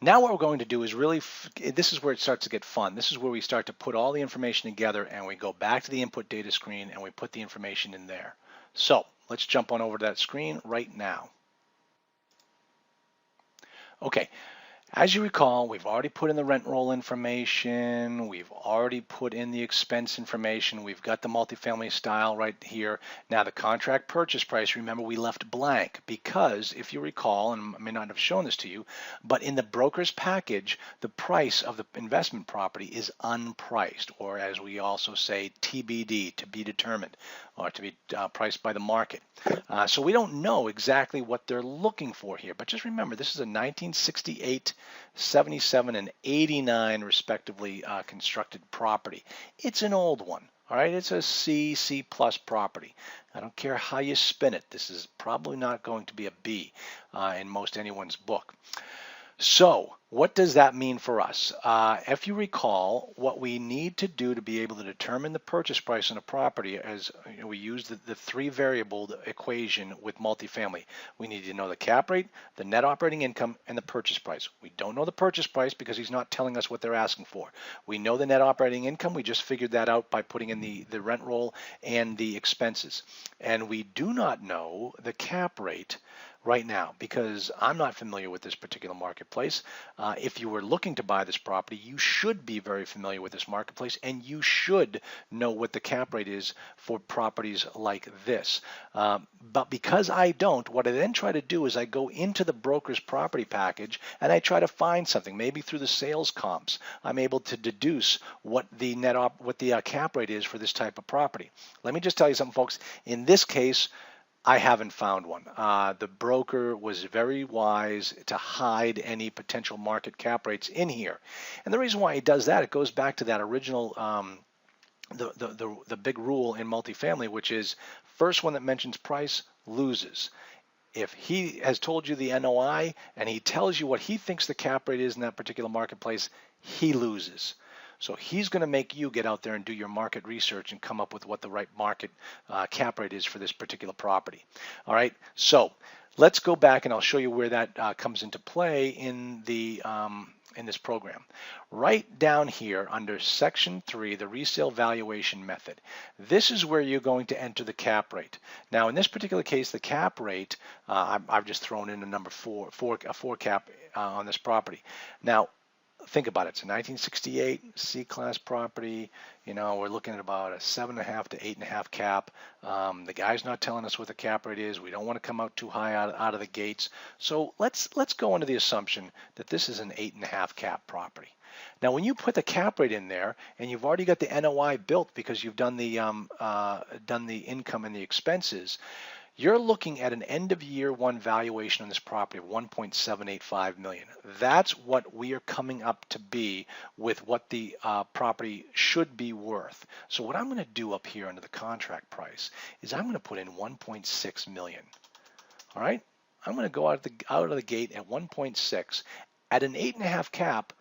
Now what we're going to do is really, this is where it starts to get fun. This is where we start to put all the information together and we go back to the input data screen and we put the information in there. So let's jump on over to that screen right now. Okay, as you recall, we've already put in the rent roll information, we've already put in the expense information, we've got the multifamily style right here. Now the contract purchase price, remember we left blank because if you recall, and I may not have shown this to you, but in the broker's package, the price of the investment property is unpriced, or as we also say, TBD, to be determined, or to be priced by the market. So we don't know exactly what they're looking for here, but just remember this is a 1968, 77, and 89 respectively constructed property. It's an old one. All right, it's a C plus property. I don't care how you spin it. This is probably not going to be a B in most anyone's book. So what does that mean for us? If you recall, what we need to do to be able to determine the purchase price on a property, as you know, we use the three variable equation with multifamily. We need to know the cap rate, the net operating income, and the purchase price. We don't know the purchase price because he's not telling us what they're asking for. We know the net operating income. We just figured that out by putting in the rent roll and the expenses. And we do not know the cap rate right now because I'm not familiar with this particular marketplace. If you were looking to buy this property, you should be very familiar with this marketplace and you should know what the cap rate is for properties like this. But because I don't, what I then try to do is I go into the broker's property package and I try to find something, maybe through the sales comps. I'm able to deduce what the cap rate is for this type of property. Let me just tell you something, folks. In this case, I haven't found one. The broker was very wise to hide any potential market cap rates in here. And the reason why he does that, it goes back to that original, the big rule in multifamily, which is first one that mentions price loses. If he has told you the NOI and he tells you what he thinks the cap rate is in that particular marketplace, he loses. So he's going to make you get out there and do your market research and come up with what the right market cap rate is for this particular property. All right, so let's go back and I'll show you where that comes into play in the in this program. Right down here under section 3, the resale valuation method. This is where you're going to enter the cap rate. Now in this particular case, the cap rate, I've just thrown in a number 4 cap on this property. Now think about it. It's a 1968 C-class property. You know, we're looking at about a 7.5 to 8.5 cap. The guy's not telling us what the cap rate is. We don't want to come out too high out of the gates. So let's go into the assumption that this is an 8.5 cap property. Now, when you put the cap rate in there, and you've already got the NOI built because you've done the income and the expenses, you're looking at an end of year one valuation on this property of $1.785 million. That's what we are coming up to be with what the property should be worth. So what I'm going to do up here under the contract price is I'm going to put in $1.6 million. All right, I'm going to go out of the gate at 1.6. At an 8.5 cap,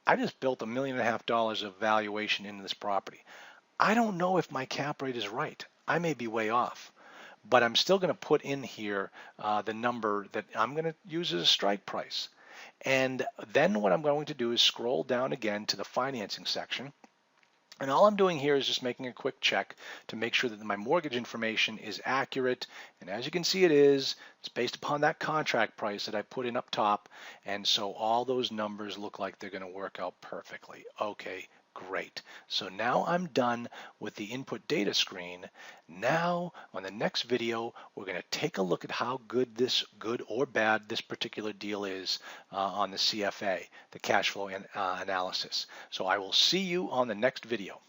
I just built $1.5 million of valuation into this property. I don't know if my cap rate is right. I may be way off. But I'm still going to put in here the number that I'm going to use as a strike price. And then what I'm going to do is scroll down again to the financing section. And all I'm doing here is just making a quick check to make sure that my mortgage information is accurate. And as you can see, it is. It's based upon that contract price that I put in up top. And so all those numbers look like they're going to work out perfectly. Okay. Great. So now I'm done with the input data screen. Now on the next video, we're going to take a look at how good or bad this particular deal is on the CFA, the cash flow analysis. So I will see you on the next video.